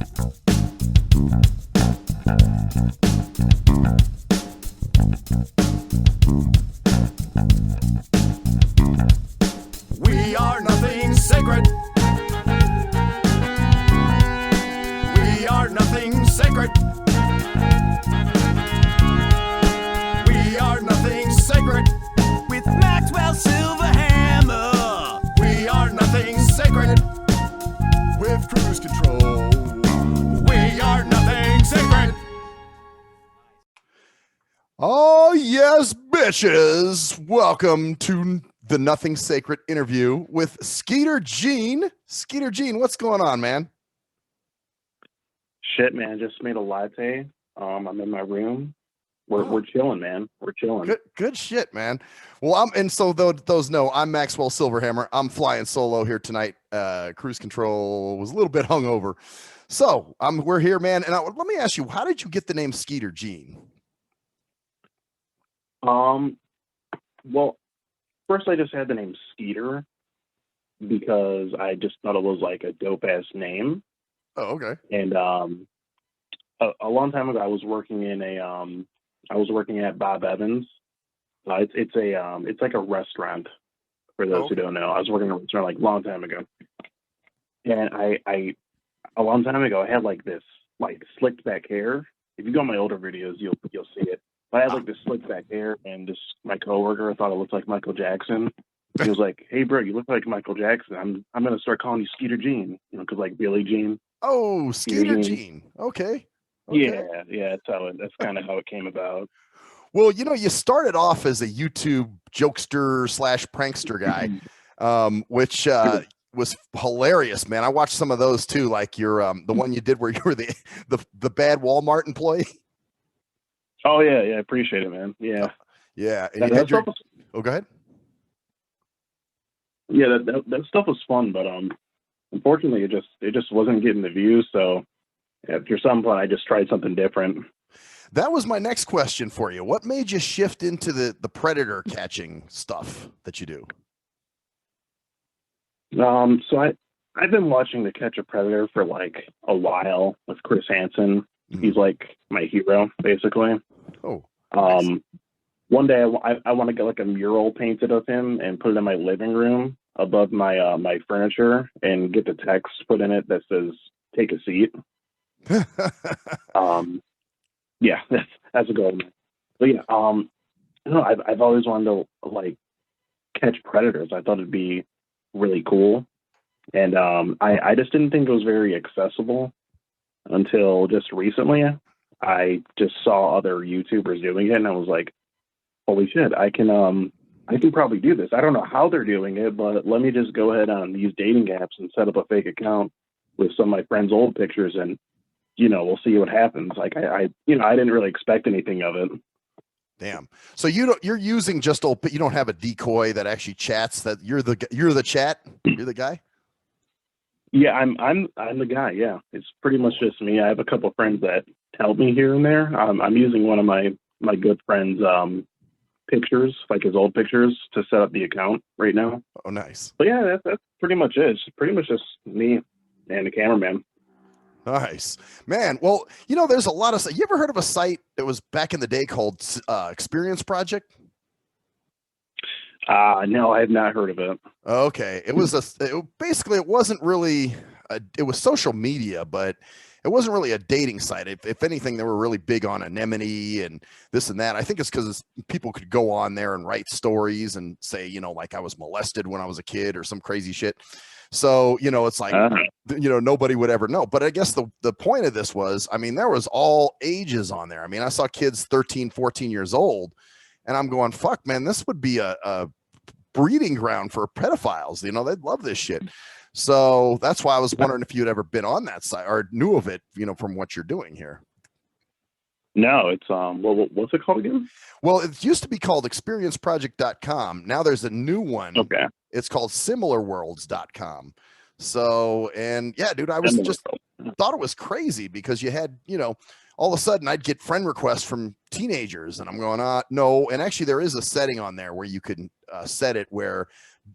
We are nothing sacred. We are nothing sacred. We are nothing sacred. With Maxwell Silverhammer. We are nothing sacred. With cruise control. We are nothing sacred. Oh, yes, bitches. Welcome to the Nothing Sacred interview with Skeeter Jean. Skeeter Jean, what's going on, man? Shit, man. Just made a latte. I'm in my room. We're chilling, man. We're chilling. Good shit, man. Well, those know I'm Maxwell Silverhammer. I'm flying solo here tonight. Cruise control was a little bit hungover. So we're here, man. And let me ask you, how did you get the name Skeeter Jean? Well, first I just had the name Skeeter because I just thought it was like a dope ass name. Oh, okay. And a long time ago, I was working at Bob Evans. It's like a restaurant for those who don't know. I was working in a restaurant like a long time ago, and I a long time ago I had like this like slicked back hair. If you go on my older videos, you'll see it. I had like this slicked back hair, and my coworker thought it looked like Michael Jackson. He was like, "Hey, bro, you look like Michael Jackson. I'm gonna start calling you Skeeter Jean, because like Billie Jean." Oh, Skeeter Jean. Okay. Yeah. That's kind of how it came about. Well, you started off as a YouTube jokester / prankster guy, which was hilarious, man. I watched some of those too, like your the one you did where you were the bad Walmart employee. Oh yeah, I appreciate it, man. Yeah. Yeah. And go ahead. Yeah, that stuff was fun, but unfortunately it just wasn't getting the views, so after some point I just tried something different. That was my next question for you. What made you shift into the predator catching stuff that you do? So I've been watching To Catch a Predator for like a while with Chris Hansen. Mm-hmm. He's like my hero, basically. Oh. Nice. One day I want to get like a mural painted of him and put it in my living room above my my furniture and get the text put in it that says "Take a seat." Yeah, that's a goal. But yeah, I've always wanted to like catch predators. I thought it'd be really cool, and I just didn't think it was very accessible until just recently. I just saw other YouTubers doing it, and I was like, "Holy shit! I can probably do this." I don't know how they're doing it, but let me just go ahead and use dating apps and set up a fake account with some of my friends' old pictures, and we'll see what happens. Like I didn't really expect anything of it. Damn. So you're using just old, you don't have a decoy that actually chats, that you're the chat. You're the guy. Yeah, I'm the guy. Yeah, it's pretty much just me. I have a couple of friends that help me here and there. I'm using one of my good friends' pictures, like his old pictures, to set up the account right now. Oh, nice. But yeah, that's pretty much it. It's pretty much just me and the cameraman. Nice, man. Well, there's a lot of. You ever heard of a site that was back in the day called Experience Project? No, I have not heard of it. Okay, it was basically it wasn't really. It was social media, but it wasn't really a dating site. If anything, they were really big on anonymity and this and that. I think it's because people could go on there and write stories and say, like I was molested when I was a kid or some crazy shit. So, it's like, nobody would ever know. But I guess the point of this was, there was all ages on there. I saw kids 13, 14 years old, and I'm going, fuck, man, this would be a breeding ground for pedophiles. They'd love this shit. So that's why I was wondering if you'd ever been on that site or knew of it, from what you're doing here. No, it's what's it called again? Well, it used to be called experienceproject.com. Now there's a new one. Okay. It's called similarworlds.com. So, and yeah, dude, I was just thought it was crazy because you had, all of a sudden I'd get friend requests from teenagers and I'm going, no. And actually there is a setting on there where you can set it where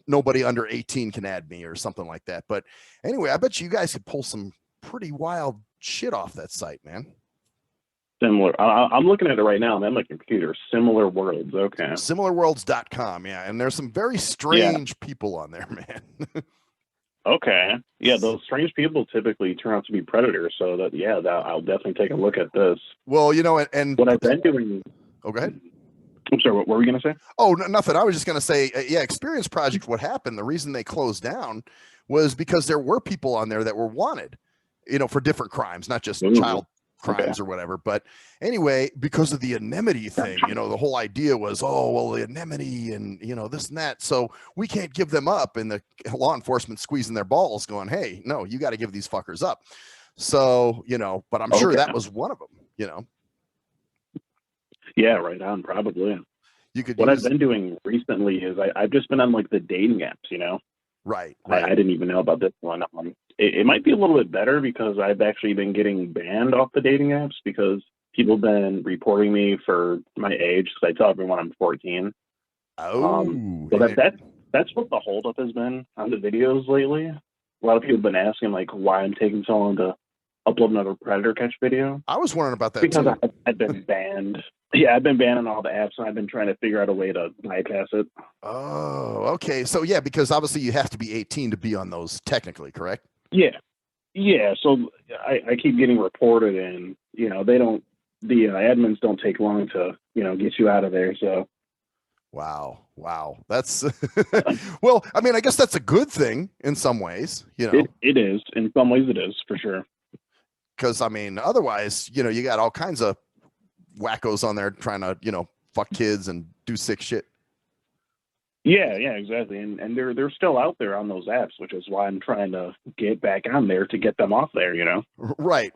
nobody under 18 can add me or something like that. But anyway, I bet you guys could pull some pretty wild shit off that site, man. Similar. I'm looking at it right now. I'm on my computer. Similar Worlds. Okay. Similarworlds.com. Yeah. And there's some very strange people on there, man. Okay. Yeah, those strange people typically turn out to be predators. So I'll definitely take a look at this. Well, and what I've been doing. Oh, go ahead. I'm sorry. What were we going to say? Oh, nothing. I was just going to say, Experience Project. What happened? The reason they closed down was because there were people on there that were wanted, for different crimes, not just child crimes or whatever. But anyway, because of the anemone thing, the whole idea was, oh, well, the anemone and, this and that. So we can't give them up. And the law enforcement squeezing their balls going, hey, no, you got to give these fuckers up. So, but I'm sure that was one of them, Yeah, right on. Probably. What I've been doing recently is I've just been on like the dating apps, Right. I didn't even know about this one. It might be a little bit better because I've actually been getting banned off the dating apps because people have been reporting me for my age because I tell everyone I'm 14. So that's what the holdup has been on the videos lately. A lot of people have been asking like why I'm taking so long to upload another Predator Catch video. I was wondering about that because too. I've been banned. Yeah, I've been banning all the apps, and I've been trying to figure out a way to bypass it. Oh, okay. So yeah, because obviously you have to be 18 to be on those, technically, correct? Yeah. So I keep getting reported, and the admins don't take long to get you out of there. So. Wow. That's well. I mean, I guess that's a good thing in some ways. It is in some ways. It is for sure. Because I mean, otherwise, you got all kinds of wackos on there trying to, fuck kids and do sick shit. Yeah, exactly. And they're still out there on those apps, which is why I'm trying to get back on there to get them off there, Right.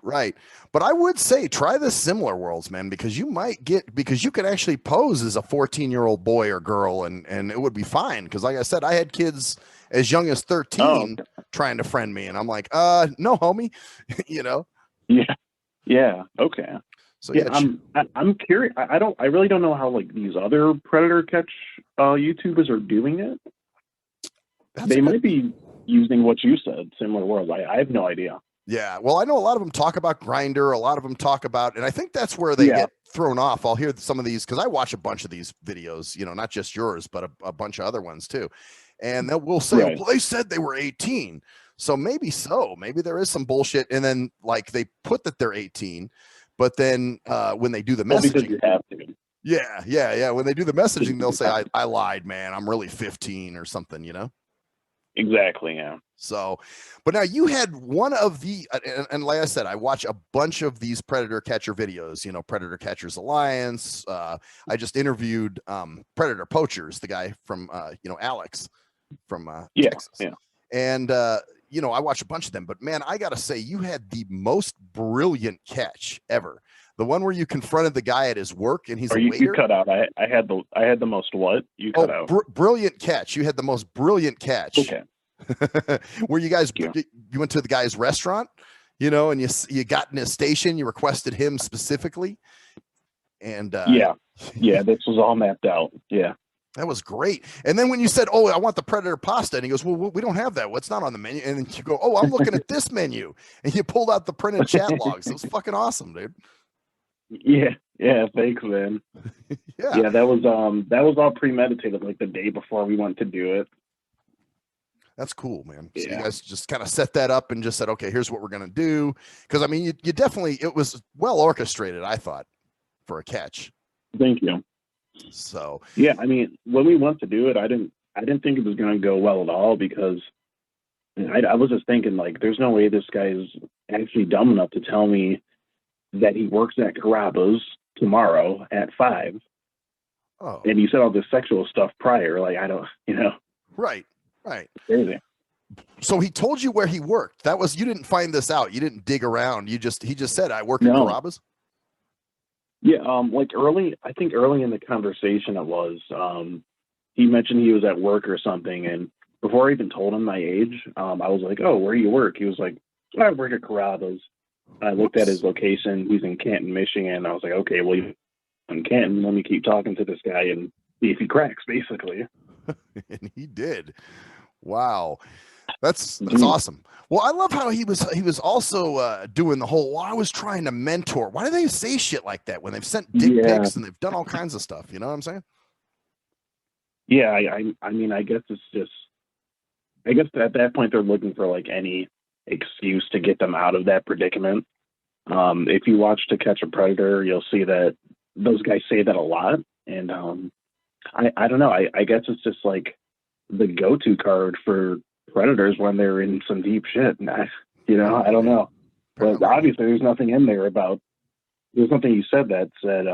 But I would say try the Similar Worlds, man, because you can actually pose as a 14-year-old boy or girl and it would be fine. Because like I said, I had kids as young as 13 trying to friend me, and I'm like, no, homie, Yeah. Okay. So I'm curious. I really don't know how like these other Predator Catch YouTubers are doing it. They might be using what you said, Similar Worlds. I have no idea. Yeah. Well, I know a lot of them talk about Grinder. A lot of them talk about, and I think that's where they get thrown off. I'll hear some of these because I watch a bunch of these videos, not just yours, but a bunch of other ones too. And we'll say, well, they said they were 18. So maybe there is some bullshit. And then like they put that they're 18. But then when they do the messaging, because you have to. Yeah. When they do the messaging, they'll say, I lied, man. I'm really 15 or something, Exactly, yeah. So, but now you had one of the, and like I said, I watch a bunch of these Predator Catcher videos, Predator Catchers Alliance. I just interviewed Predator Poachers, the guy from, Alex from Texas. Yeah. And, I watch a bunch of them, but man, I got to say, you had the most brilliant catch ever. The one where you confronted the guy at his work and he's a waiter. You cut out. I had the most what? You cut out. Brilliant catch. You had the most brilliant catch. Okay. Where you guys, you went to the guy's restaurant, and you got in his station, you requested him specifically. And this was all mapped out. Yeah. That was great. And then when you said, oh, I want the Predator pasta, and he goes, well, we don't have that. What's not on the menu? And then you go, oh, I'm looking at this menu. And you pulled out the printed chat logs. It was fucking awesome, dude. Yeah. Thanks, man. Yeah. That was all premeditated, like the day before we went to do it. That's cool, man. So you guys just kind of set that up and just said, okay, here's what we're going to do. Because, I mean, you definitely, it was well orchestrated, I thought, for a catch. Thank you. So yeah, I mean, when we went to do it, I didn't think it was going to go well at all because I was just thinking like, there's no way this guy is actually dumb enough to tell me that he works at Carrabba's tomorrow at 5. Oh, and he said all this sexual stuff prior. Like I don't, Right. Crazy. So he told you where he worked. You didn't find this out. You didn't dig around. He just said, I work at Carrabba's. Yeah, I think early in the conversation it was, he mentioned he was at work or something, and before I even told him my age, I was like, oh, where do you work? He was like, I work at Carrabba's. I looked at his location. He's in Canton, Michigan. I was like, okay, well, you're in Canton. Let me keep talking to this guy and see if he cracks, basically. And he did. Wow. That's Mhm. awesome. Well, I love how he was also doing the whole. Well, I was trying to mentor. Why do they say shit like that when they've sent dick Yeah, pics and they've done all kinds of stuff? You know what I'm saying? yeah. I mean, I guess it's just. I guess at that point they're looking for like any excuse to get them out of that predicament. If you watch To Catch a Predator, you'll see that those guys say that a lot, and I don't know. I guess it's just like the go-to card for predators when they're in some deep shit. And I don't know. But Apparently. obviously, there's nothing in there about. There's nothing you said that said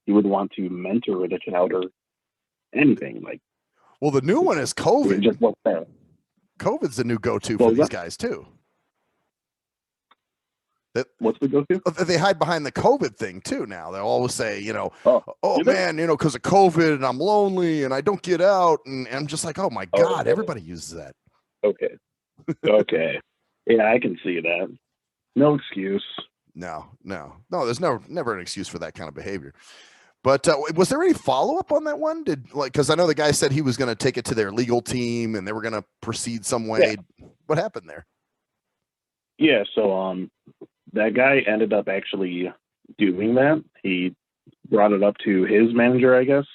you would want to mentor the child or anything like. Well, the new one is It COVID. just what's there. COVID's the new go-to What for was these that? guys too. What's the go-to? They hide behind the COVID thing too. Now they always say, Oh, oh do they? man, because of COVID and I'm lonely and I don't get out, and I'm just like, oh my Oh, god, everybody uses that. okay. Okay. Yeah, I can see that. No excuse. No. There's never an excuse for that kind of behavior. But was there any follow up on that one? Because I know the guy said he was going to take it to their legal team and they were going to proceed some way. Yeah. What happened there? Yeah, so that guy ended up actually doing that. He brought it up to his manager, I guess.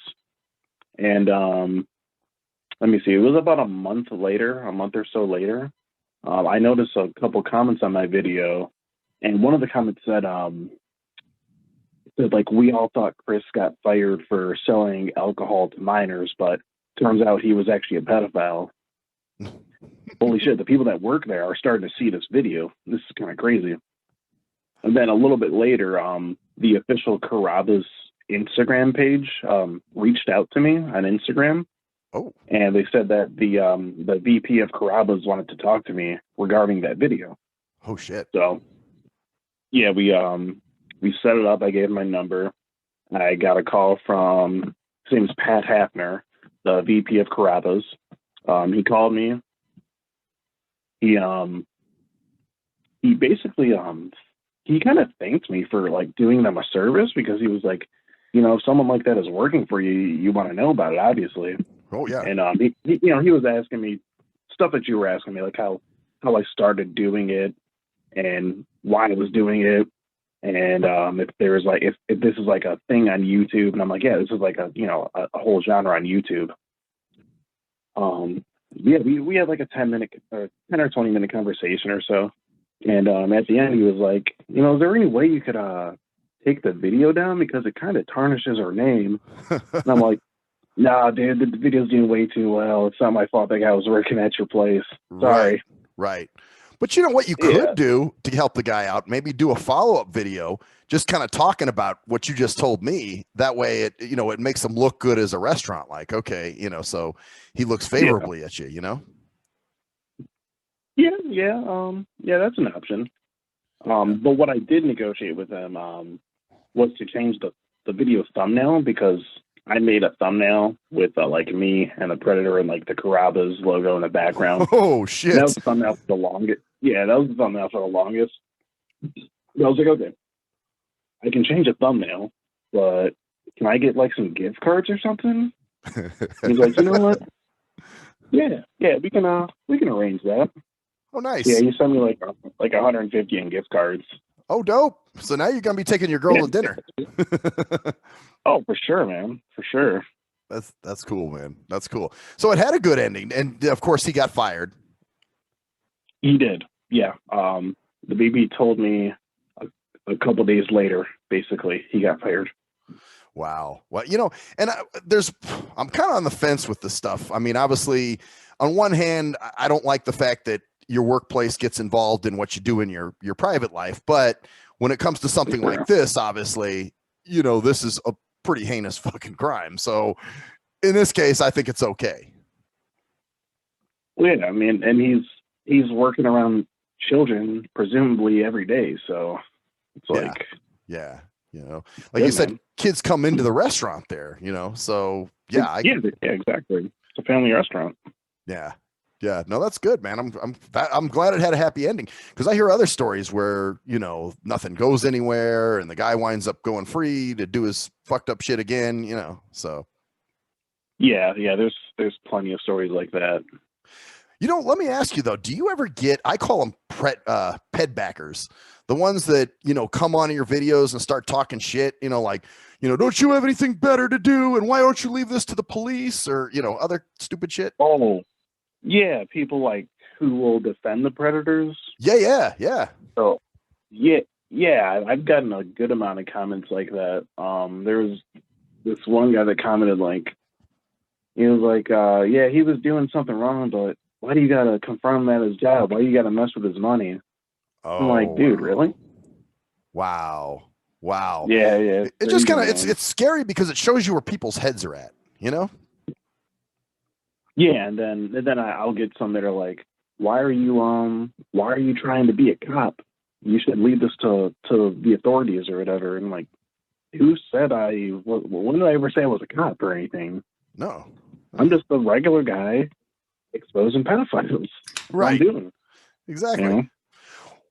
And let me see, it was about a month or so later. I noticed a couple comments on my video, and one of the comments said like, we all thought Chris got fired for selling alcohol to minors, but turns out he was actually a pedophile. Holy shit, the people that work there are starting to see this video. This is kind of crazy. And then a little bit later, the official Carrabba's Instagram page reached out to me on Instagram. Oh. And they said that the VP of Carrabba's wanted to talk to me regarding that video. Oh shit. So yeah, we set it up. I gave him my number. I got a call from, his name's Pat Hafner, the VP of Carrabba's. He called me. He basically he kind of thanked me for like doing them a service, because he was like, if someone like that is working for you, you want to know about it, obviously. Oh yeah. And he was asking me stuff that you were asking me, like how I started doing it and why I was doing it, and if there was like if this is like a thing on YouTube, and I'm like, yeah, this is like a whole genre on YouTube. Yeah, we had like a 10 or 20-minute conversation or so, and at the end he was like, is there any way you could take the video down, because it kind of tarnishes our name? And I'm like, nah, dude, the video's doing way too well. It's not my fault that guy was working at your place. Sorry. Right. But you know what you could do to help the guy out? Maybe do a follow-up video, just kind of talking about what you just told me. That way it makes him look good as a restaurant. Like, okay, so he looks favorably at you, Yeah, that's an option. But what I did negotiate with him was to change the video thumbnail, because I made a thumbnail with like me and the Predator and like the Carrabba's logo in the background. Oh shit! That was the thumbnail for the longest. Yeah, that was the thumbnail for the longest. I was like, okay, I can change a thumbnail, but can I get like some gift cards or something? He's like, you know what? Yeah, we can arrange that. Oh, nice. Yeah, he sent me like 150 in gift cards. Oh, dope. So now you're gonna be taking your girl to dinner. Oh, for sure, man. For sure. That's cool, man. That's cool. So it had a good ending, and of course he got fired. He did. Yeah. The BB told me a couple days later, basically, he got fired. Wow. Well, and I'm kind of on the fence with this stuff. I mean, obviously, on one hand, I don't like the fact that your workplace gets involved in what you do in your private life. But when it comes to something like this, obviously, this is a pretty heinous fucking crime. So in this case, I think it's okay. Well, yeah, I mean, and he's working around children presumably every day. So it's like, yeah, like you said, kids come into the restaurant there, so yeah. Yeah, exactly. It's a family restaurant. Yeah, no, that's good, man. I'm glad it had a happy ending, because I hear other stories where nothing goes anywhere and the guy winds up going free to do his fucked up shit again. So yeah, there's plenty of stories like that. Let me ask you though, do you ever get, I call them ped backers, the ones that, come on your videos and start talking shit, like, don't you have anything better to do? And why don't you leave this to the police or, other stupid shit? Oh, yeah. People like who will defend the predators. Yeah. So, yeah. I've gotten a good amount of comments like that. There was this one guy that commented like, he was like, yeah, he was doing something wrong, but why do you got to confront him at his job? Why do you got to mess with his money? I'm like, dude, really? Wow. Yeah. It just kind of, it's scary because it shows you where people's heads are at, Yeah, and then I'll get some that are like, why are you trying to be a cop? You should leave this to the authorities or whatever. And I'm like, who said when did I ever say I was a cop or anything? No. I'm just a regular guy exposing pedophiles. Right. I'm doing. Exactly.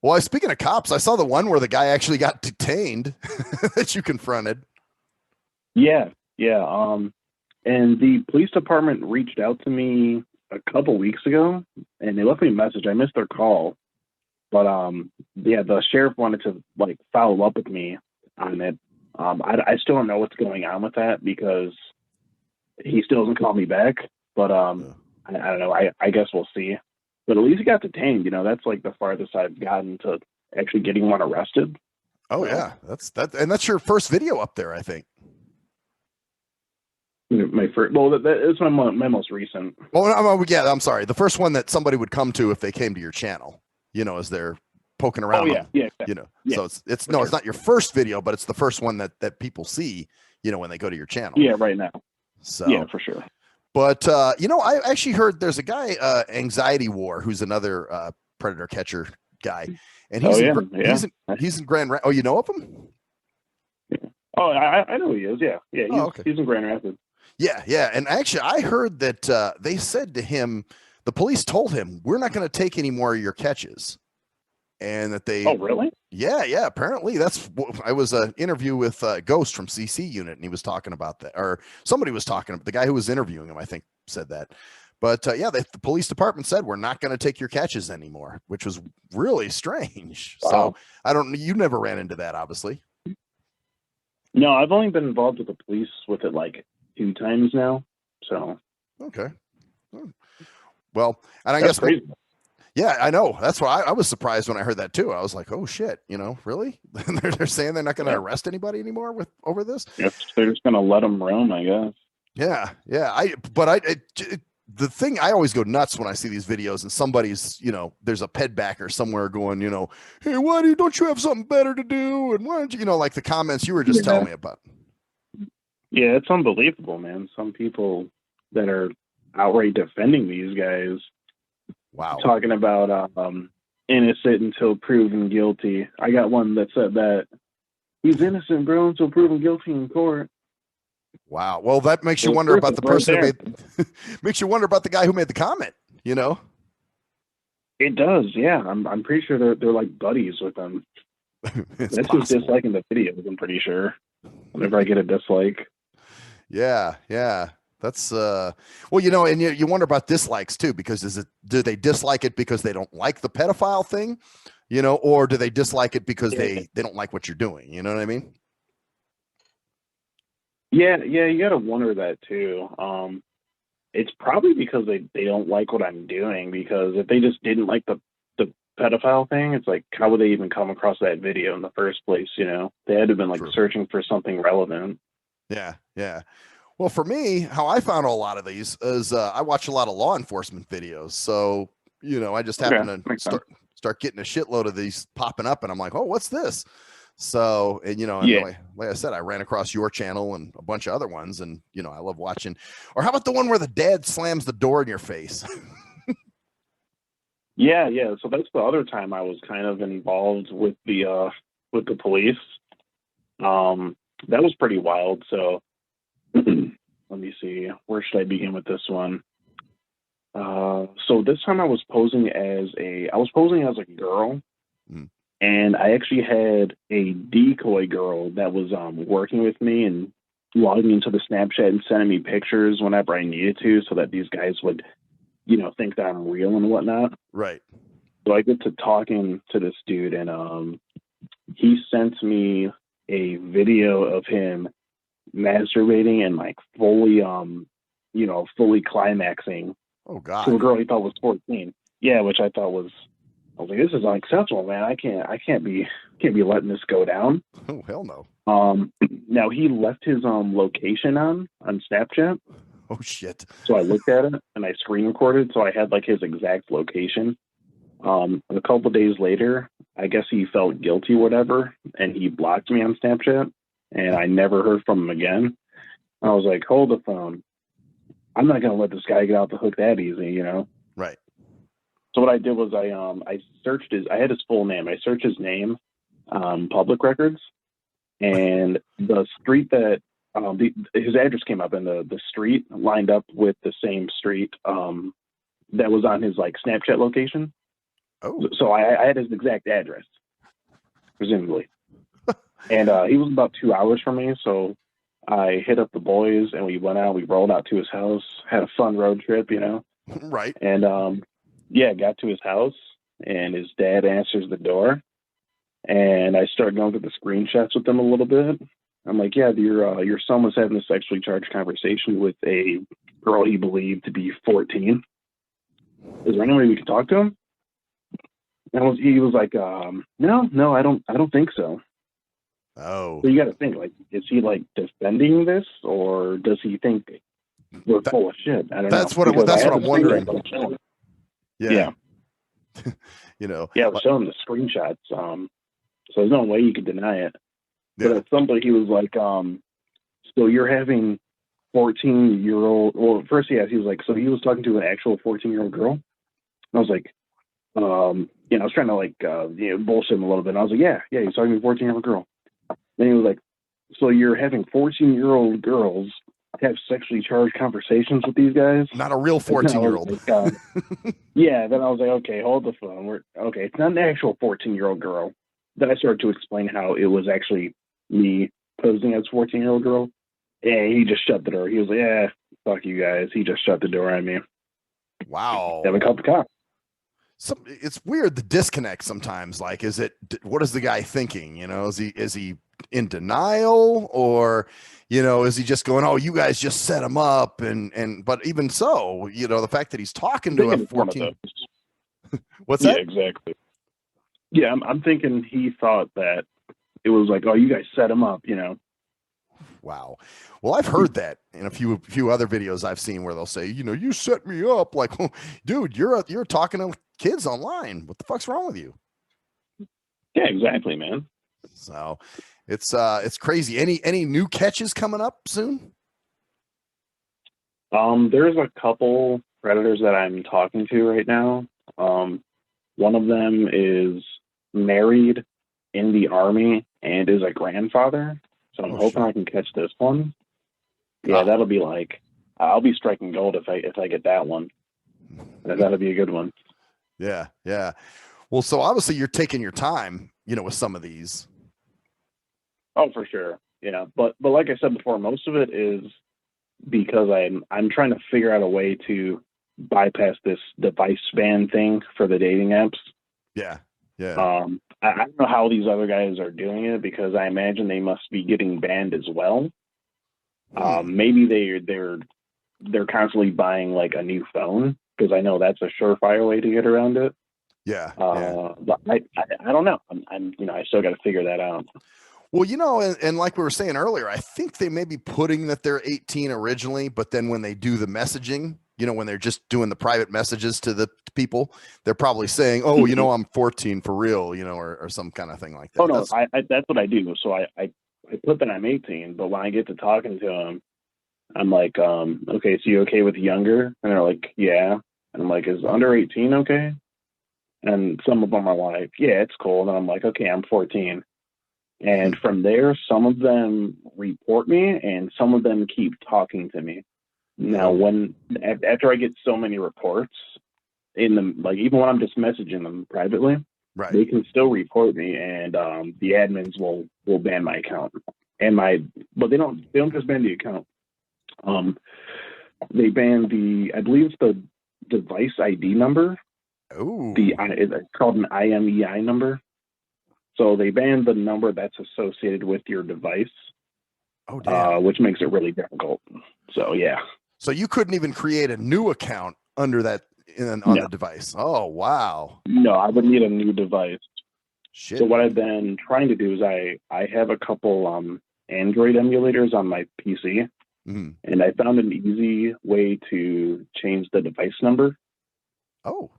Well, speaking of cops, I saw the one where the guy actually got detained that you confronted. Yeah. And the police department reached out to me a couple weeks ago, and they left me a message. I missed their call, but the sheriff wanted to like follow up with me on it. I still don't know what's going on with that because he still doesn't call me back. But I don't know. I guess we'll see. But at least he got detained. That's like the farthest I've gotten to actually getting one arrested. Oh yeah, that's your first video up there, I think. My first, well, it's my most recent. Oh yeah, I'm sorry. The first one that somebody would come to if they came to your channel, as they're poking around. Oh yeah. So it's not your first video, but it's the first one that people see, when they go to your channel. Yeah, right now. So yeah, for sure. But I actually heard there's a guy, Anxiety War, who's another predator catcher guy, and he's in Grand Rapids. Oh, you know of him? Oh, I know who he is. Yeah. He's in Grand Rapids. Yeah, and actually, I heard that they said to him, the police told him, "We're not going to take any more of your catches," and that they. Oh, really? Yeah. Apparently, I was an interview with Ghost from CC Unit, and he was talking about that, or somebody was talking. The guy who was interviewing him, I think, said that. But the police department said we're not going to take your catches anymore, which was really strange. Wow. So you never ran into that, obviously. No, I've only been involved with the police with it like 2 times now. So okay. Well, and I That's guess crazy. Yeah, I know. That's why I was surprised when I heard that too. I was like, "Oh shit!" Really? they're saying they're not going to arrest anybody anymore over this. Yep, they're just going to let them roam, I guess. Yeah. The thing I always go nuts when I see these videos and somebody's, there's a ped backer somewhere going, hey, why don't you have something better to do? And why don't you, like the comments you were just telling me about. Yeah, it's unbelievable, man. Some people that are outright defending these guys. Wow. Talking about innocent until proven guilty. I got one that said that he's innocent, bro, until proven guilty in court. Wow. Well, that makes you wonder about the person who makes you wonder about the guy who made the comment, It does, yeah. I'm pretty sure they're like buddies with them. That's who's disliking the videos, I'm pretty sure. Whenever I get a dislike. Yeah. That's and you wonder about dislikes too, because do they dislike it because they don't like the pedophile thing, or do they dislike it because they don't like what you're doing? You know what I mean? Yeah, you gotta wonder that too. It's probably because they don't like what I'm doing, because if they just didn't like the pedophile thing, it's like, how would they even come across that video in the first place? They had to have been like searching for something relevant. Yeah. Well, for me, how I found a lot of these is I watch a lot of law enforcement videos. So, I just happen to start getting a shitload of these popping up, and I'm like, oh, what's this? So, and like I said, I ran across your channel and a bunch of other ones, and I love watching. Or how about the one where the dad slams the door in your face? Yeah. So that's the other time I was kind of involved with the police. That was pretty wild. So let me see, where should I begin with this one? So this time I was posing as a girl. And I actually had a decoy girl that was working with me and logging into the Snapchat and sending me pictures whenever I needed to, so that these guys would think that I'm real and whatnot. Right. So I get to talking to this dude, and he sent me a video of him masturbating and like fully climaxing Oh to a God. girl he thought was 14. Yeah, which I was like, this is unacceptable, man. I can't be letting this go down. Oh hell no. Now he left his location on Snapchat. Oh shit. So I looked at it and I screen recorded, so I had like his exact location. And a couple of days later, I guess he felt guilty, whatever, and he blocked me on Snapchat, and I never heard from him again. I was like, hold the phone. I'm not gonna let this guy get out the hook that easy, Right. So what I did was I searched I had his full name. I searched his name on public records, and the street that his address came up, and the street lined up with the same street that was on his like Snapchat location. Oh. So I had his exact address, presumably. And he was about 2 hours from me, so I hit up the boys and we went out. We rolled out to his house, had a fun road trip, Right. And got to his house, and his dad answers the door, and I started going through the screenshots with them a little bit. I'm like, yeah, your son was having a sexually charged conversation with a girl he believed to be 14. Is there any way we could talk to him? And he was like, no, I don't think so. Oh. So you got to think, like, is he like defending this, or does he think we're full of shit? I don't know. That's what I'm wondering. Yeah. Yeah, I was showing the screenshots. So there's no way you could deny it. But at some point he was like, so you're having 14-year-old, well, first he was like, so he was talking to an actual 14-year-old girl? And I was like, I was trying to like, bullshit him a little bit. And I was like, yeah, he's talking to a 14-year-old girl. Then he was like, so you're having 14-year-old girls have sexually charged conversations with these guys? Not a real 14-year-old. Like, yeah, then I was like, okay, hold the phone. It's not an actual 14-year-old girl. Then I started to explain how it was actually me posing as a 14-year-old girl. And he just shut the door. He was like, yeah, fuck you guys. He just shut the door on me. Wow. Have a cup of coffee. It's weird, the disconnect sometimes. Like, what is the guy thinking? Is he in denial, or is he just going, oh, you guys just set him up, but even so, the fact that he's talking to a 14. What's that? Yeah, exactly. Yeah, I'm thinking he thought that it was like, oh, you guys set him up, Wow. Well, I've heard that in a few other videos I've seen where they'll say, you set me up. Like, dude, you're talking to kids online. What the fuck's wrong with you? Yeah, exactly, man. So it's crazy. Any new catches coming up soon? There's a couple predators that I'm talking to right now. One of them is married, in the Army, and is a grandfather. So I'm hoping I can catch this one. Yeah, that'll be like, I'll be striking gold if I get that one. That'll be a good one. Yeah. Well, so obviously you're taking your time, with some of these. Oh, for sure. Yeah, but like I said before, most of it is because I'm trying to figure out a way to bypass this device ban thing for the dating apps. Yeah. I don't know how these other guys are doing it, because I imagine they must be getting banned as well. Maybe they're constantly buying like a new phone, because I know that's a surefire way to get around it. Yeah. But I don't know. I still got to figure that out. Well, and like we were saying earlier, I think they may be putting that they're 18 originally, but then when they do the messaging, when they're just doing the private messages to the people, they're probably saying, oh, I'm 14 for real, or some kind of thing like that. Oh, no, that's what I do. So I put that I'm 18, but when I get to talking to them, I'm like, okay, so you okay with younger? And they're like, yeah. And I'm like, is under 18 okay? And some of them are like, yeah, it's cool. And I'm like, okay, I'm 14. And from there, some of them report me, and some of them keep talking to me. Now, after I get so many reports in them, like even when I'm just messaging them privately, right, they can still report me, and the admins will ban my account but they don't just ban the account. They ban I believe it's device ID number. Oh, It's called an IMEI number. So they banned the number that's associated with your device, oh, damn. which makes it really difficult. So yeah. So you couldn't even create a new account under that on No. the device. Oh, wow. No, I would need a new device. Shit. So what I've been trying to do is I have a couple Android emulators on my PC, Mhm. and I found an easy way to change the device number. Oh,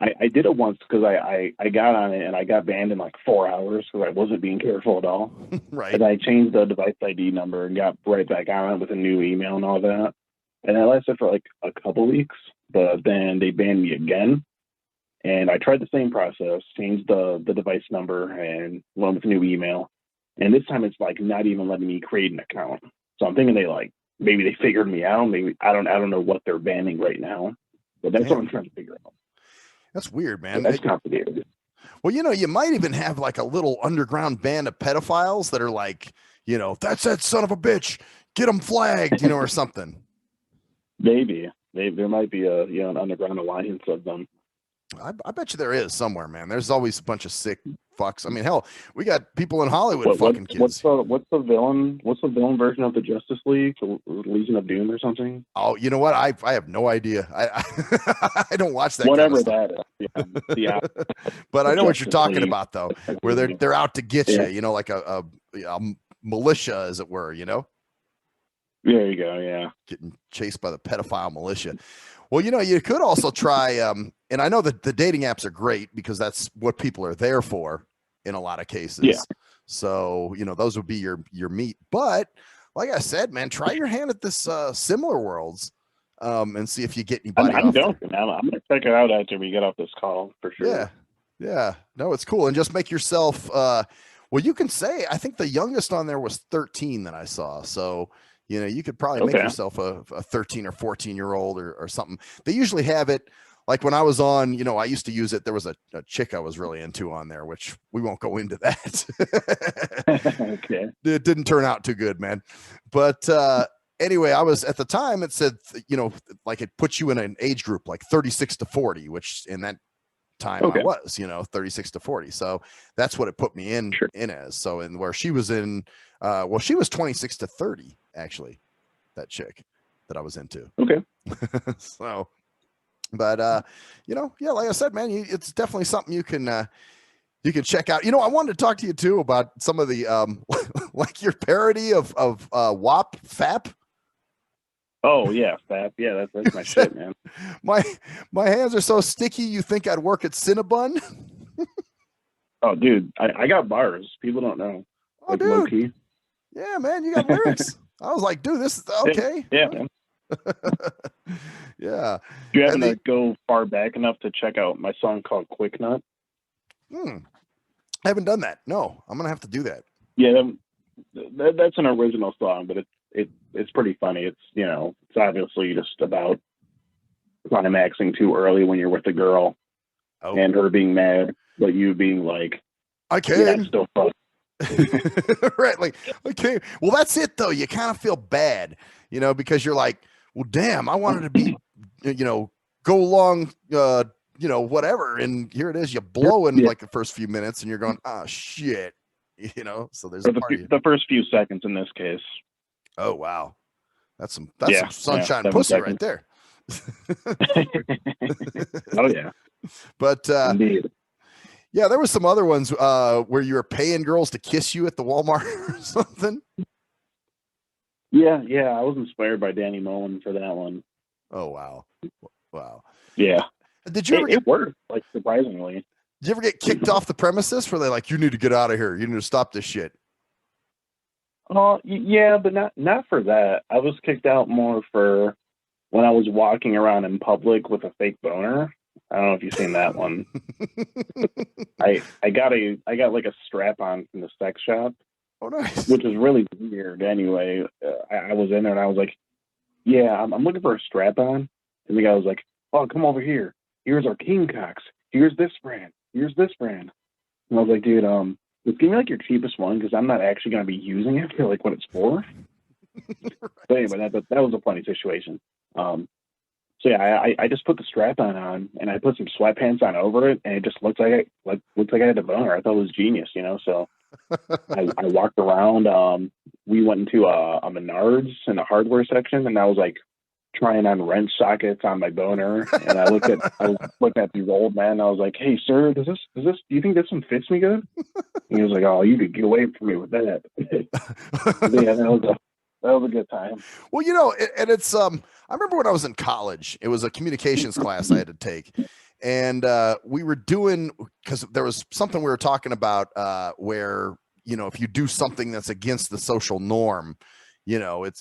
I did it once because I got on it and I got banned in like 4 hours because I wasn't being careful at all. right. And I changed the device ID number and got right back on it with a new email and all that. And that lasted for like a couple weeks, but then they banned me again. And I tried the same process, changed the device number and went with a new email. And this time it's like not even letting me create an account. So I'm thinking maybe they figured me out. Maybe I don't know what they're banning right now. But that's what I'm trying to figure out. That's weird, man. That's complicated. Well, you might even have like a little underground band of pedophiles that are like, that's that son of a bitch. Get him flagged, or something. Maybe there might be an underground alliance of them. I bet you there is somewhere, man. There's always a bunch of sick fucks. I mean, hell, we got people in Hollywood fucking kids. What's the villain version of the Justice League, the Legion of Doom or something? Oh, you know what? I have no idea. I don't watch that. Whatever kind of that is. Yeah. But I know what you're Justice talking League. about, though, where they're out to get you. Like a militia, as it were. There you go. Yeah. Getting chased by the pedophile militia. Well, you could also try, and I know that the dating apps are great because that's what people are there for in a lot of cases. Yeah. So, those would be your meat. But like I said, man, try your hand at this Similar Worlds and see if you get anybody. I'm joking. I'm going to check it out after we get off this call for sure. Yeah. Yeah. No, it's cool. And just make yourself, well, you can say, I think the youngest on there was 13 that I saw. So, you could probably make yourself a 13 or 14-year-old or something. They usually have it like when I was on, I used to use it. There was a chick I was really into on there, which we won't go into that. Okay. It didn't turn out too good, man. But anyway, I was at the time, it said, like it puts you in an age group like 36 to 40, which in that time I was, 36 to 40. So that's what it put me in as. So, and where she was in, she was 26 to 30, actually, that chick that I was into. Okay. So, but, yeah, like I said, man, it's definitely something you can check out. I wanted to talk to you too about some of the, like your parody of WAP FAP. Oh yeah, FAP. Yeah, that's my shit, man. My hands are so sticky. You think I'd work at Cinnabon? Oh, dude, I got bars. People don't know. Oh, like, low dude. key. Yeah, man, you got lyrics. I was like, dude, this is okay. Yeah, man. Yeah. Do you happen to go far back enough to check out my song called Quick Nut? I haven't done that. No, I'm gonna have to do that. Yeah, that's an original song, but it's pretty funny. It's it's obviously just about climaxing too early when you're with a girl and her being mad, but you being like, I came. Yeah, I'm still fucked. Right, like, okay. Well, that's it though. You kind of feel bad, because you're like, well, damn, I wanted to be, go along, whatever, and here it is. You blow in like the first few minutes, and you're going, oh shit, So there's the first few seconds in this case. Oh wow, that's some sunshine pussy right there. Oh yeah, but indeed. Yeah, there was some other ones where you were paying girls to kiss you at the Walmart or something. Yeah, I was inspired by Danny Mullen for that one. Oh wow. Yeah. Did you ever it worked, like, surprisingly. Did you ever get kicked off the premises where they like, you need to get out of here, you need to stop this shit? Yeah, but not for that. I was kicked out more for when I was walking around in public with a fake boner. I don't know if you've seen that one. I got like a strap on from the sex shop. Oh, nice. Which is really weird. Anyway, I was in there and I was like, "Yeah, I'm looking for a strap on." And the guy was like, "Oh, come over here. Here's our King Cocks. Here's this brand. Here's this brand." And I was like, "Dude, just give me like your cheapest one because I'm not actually going to be using it for like what it's for." Right. But anyway, that was a funny situation. So yeah, I just put the strap on and I put some sweatpants on over it, and it just looked like looked like I had a boner. I thought it was genius, you know. So I walked around. We went into a Menards in the hardware section, and I was like trying on wrench sockets on my boner. And I looked at the old man. And I was like, "Hey, sir, does this do you think this one fits me good?" And he was like, "Oh, you could get away from me with that." Yeah, that was a good time. Well, you know, and it's I remember when I was in college, it was a communications class I had to take. And we were doing, because there was something we were talking about where, you know, if you do something that's against the social norm, you know, it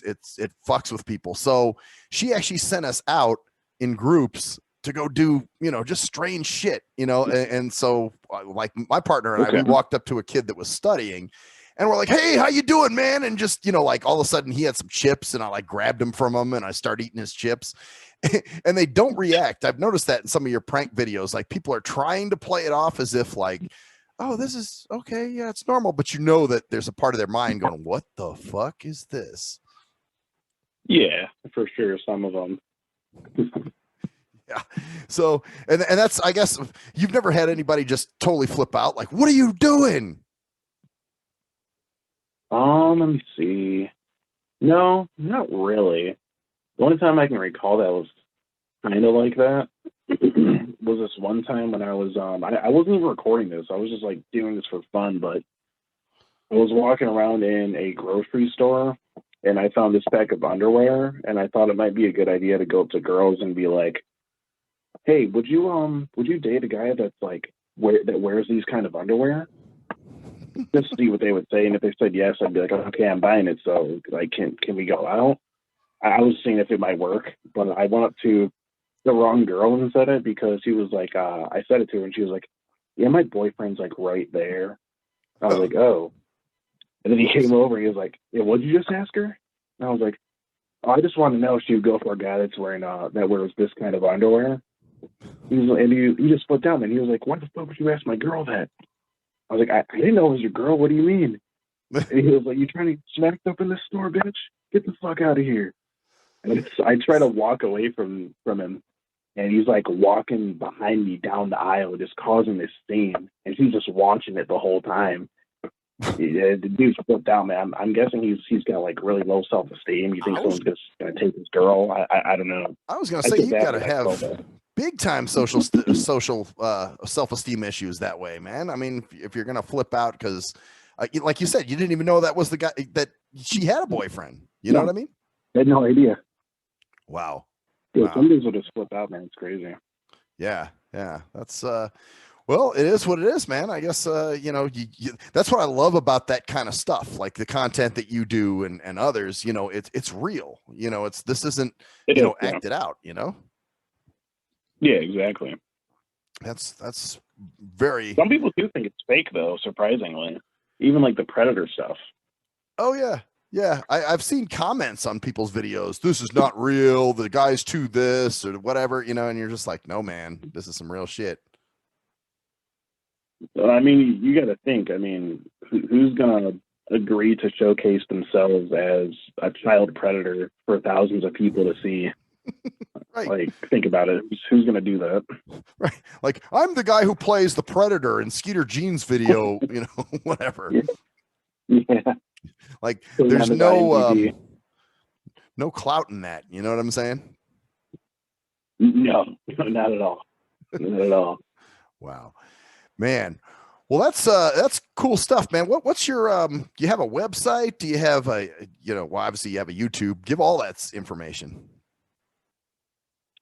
fucks with people. So she actually sent us out in groups to go do, you know, just strange shit, you know. And so like my partner and I, we walked up to a kid that was studying, and we're like, "Hey, how you doing, man?" And just, you know, like all of a sudden he had some chips, and I like grabbed him from him and I start eating his chips. And they don't react. I've noticed that in some of your prank videos, like people are trying to play it off as if like, "Oh, this is okay. Yeah, it's normal." But you know that there's a part of their mind going, "What the fuck is this?" Yeah, for sure. Some of them. Yeah. So, and that's, I guess you've never had anybody just totally flip out. Like, "What are you doing?" Let me see. No, not really. The only time I can recall that was kind of like that was this one time when I was I wasn't even recording this. I was just like doing this for fun, but I was walking around in a grocery store and I found this pack of underwear, and I thought it might be a good idea to go up to girls and be like, "Hey, would you date a guy that's like that wears these kind of underwear?" Just see what they would say, and if they said yes, I'd be like, "Okay, I'm buying it. So like, can we go out?" I was seeing if it might work, but I went up to the wrong girl and said it, because he was like, I said it to her and she was like, "Yeah, my boyfriend's like right there." I was like, "Oh." And then he came over and he was like, "Yeah, what'd you just ask her?" And I was like, "Oh, I just want to know if she would go for a guy that's wearing that wears this kind of underwear." He just flipped out, and he was like, "Why the fuck would you ask my girl that?" I was like, I didn't know it was your girl. What do you mean?" And he was like, "You trying to smack up in the store, bitch? Get the fuck out of here." And I try to walk away from him, and he's like walking behind me down the aisle, just causing this scene, and he's just watching it the whole time. Yeah, the dude's flipped out, man. I'm guessing he's got like really low self-esteem. You think someone's just gonna take his girl? I don't know. I was gonna say you gotta have big time social self-esteem issues that way, man. I mean, if you're gonna flip out because, like you said, you didn't even know that was the guy, that she had a boyfriend. You know what I mean? I had no idea. Wow. Yeah, wow. Some dudes will just flip out, man. It's crazy. Yeah, that's well, it is what it is, man. I guess you know, that's what I love about that kind of stuff, like the content that you do and others. You know, it's real. You know, this isn't acted out. You know. Yeah, exactly. That's very. Some people do think it's fake, though. Surprisingly, even like the Predator stuff. Oh yeah. Yeah, I've seen comments on people's videos. "This is not real. The guy's to this," or whatever, you know, and you're just like, "No, man, this is some real shit." I mean, you got to think. I mean, who's gonna agree to showcase themselves as a child predator for thousands of people to see? Right. Like, think about it. Who's gonna do that? Right. Like, "I'm the guy who plays the Predator in Skeeter Jean's video," you know, whatever. Yeah. Like, there's no clout in that. You know what I'm saying? No, not at all. Not at all. Wow, man. Well, that's cool stuff, man. What's your do you have a website? Do you have well, obviously you have a YouTube. Give all that information.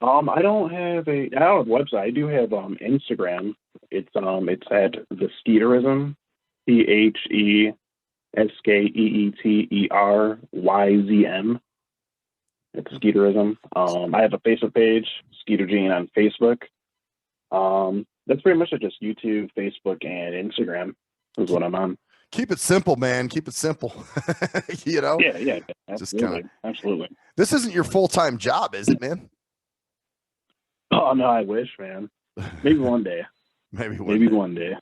I don't have a website. I do have Instagram. It's at the Skeeterism, SKEETERYZM. It's Skeeterism. I have a Facebook page, Skeeter Jean on Facebook. That's pretty much it. Just YouTube, Facebook, and Instagram is what I'm on. Keep it simple, man. Keep it simple. You know? Yeah. Absolutely. Absolutely. This isn't your full-time job, is it, man? Oh no, I wish, man. Maybe one day. Maybe one day.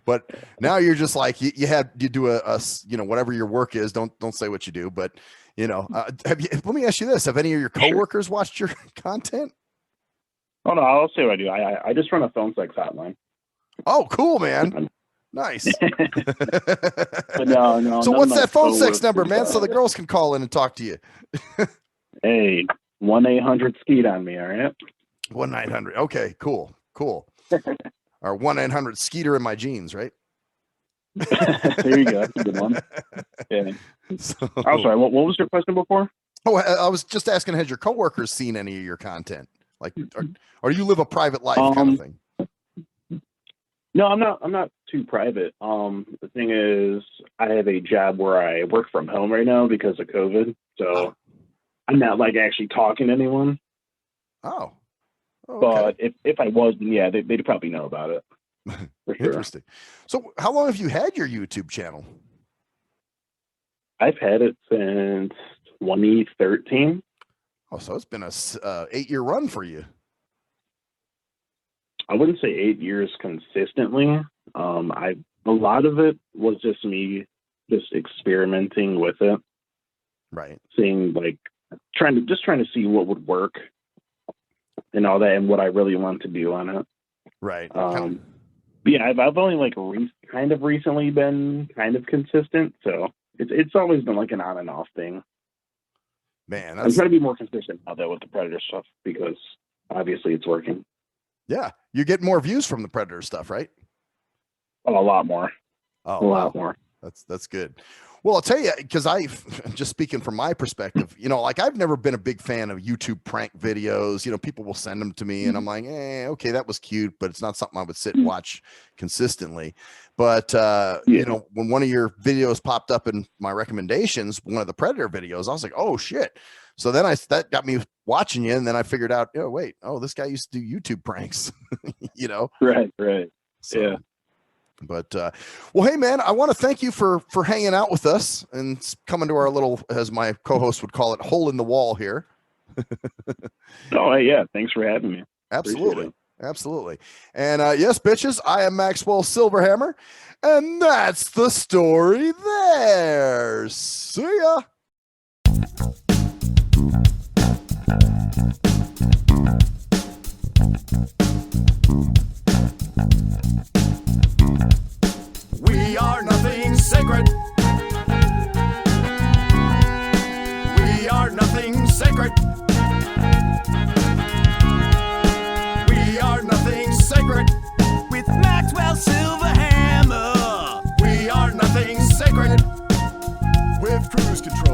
But now you're just like you do a whatever your work is. Don't say what you do, but Have you? Let me ask you this: have any of your coworkers watched your content? Oh no, I'll say what I do. I just run a phone sex hotline. Oh, cool, man. Nice. But no. So none what's of my that phone sex coworkers, number, man? So the girls can call in and talk to you. Hey, 1-800-SKEET on me, all right? 1-900. Okay, cool. Or 1-900 Skeeter in my jeans, right? There you go. That's a good one. Yeah. So, I'm sorry. What was your question before? Oh, I was just asking, has your coworkers seen any of your content? Like, or you live a private life kind of thing? No, I'm not too private. The thing is, I have a job where I work from home right now because of COVID. So I'm not like actually talking to anyone. Oh, okay. But if I was, then yeah, they'd probably know about it. For sure. Interesting. So how long have you had your YouTube channel? I've had it since 2013. Oh, so it's been a 8-year run for you. I wouldn't say 8 years consistently. A lot of it was just me just experimenting with it. Right. Seeing trying to see what would work and all that and what I really want to do on it. Right. But yeah, I've only kind of recently been kind of consistent. So it's always been like an on and off thing. Man, I'm trying to be more consistent now though with the Predator stuff because obviously it's working. Yeah, you get more views from the Predator stuff, right? Oh, a lot more. Oh, a lot more. That's good. Well, I'll tell you, because just speaking from my perspective, I've never been a big fan of YouTube prank videos. People will send them to me and I'm like, okay, that was cute, but it's not something I would sit and watch consistently. But, when one of your videos popped up in my recommendations, one of the Predator videos, I was like, oh shit. So then that got me watching you. And then I figured out, this guy used to do YouTube pranks, Right. So, yeah. But well, hey man, I want to thank you for hanging out with us and coming to our little, as my co-host would call it, hole in the wall here. Oh yeah, thanks for having me. Absolutely. And yes, bitches, I am Maxwell Silverhammer, and that's the story there. See ya. We are nothing sacred. We are nothing sacred. We are nothing sacred. With Maxwell Silverhammer. We are nothing sacred. With cruise control.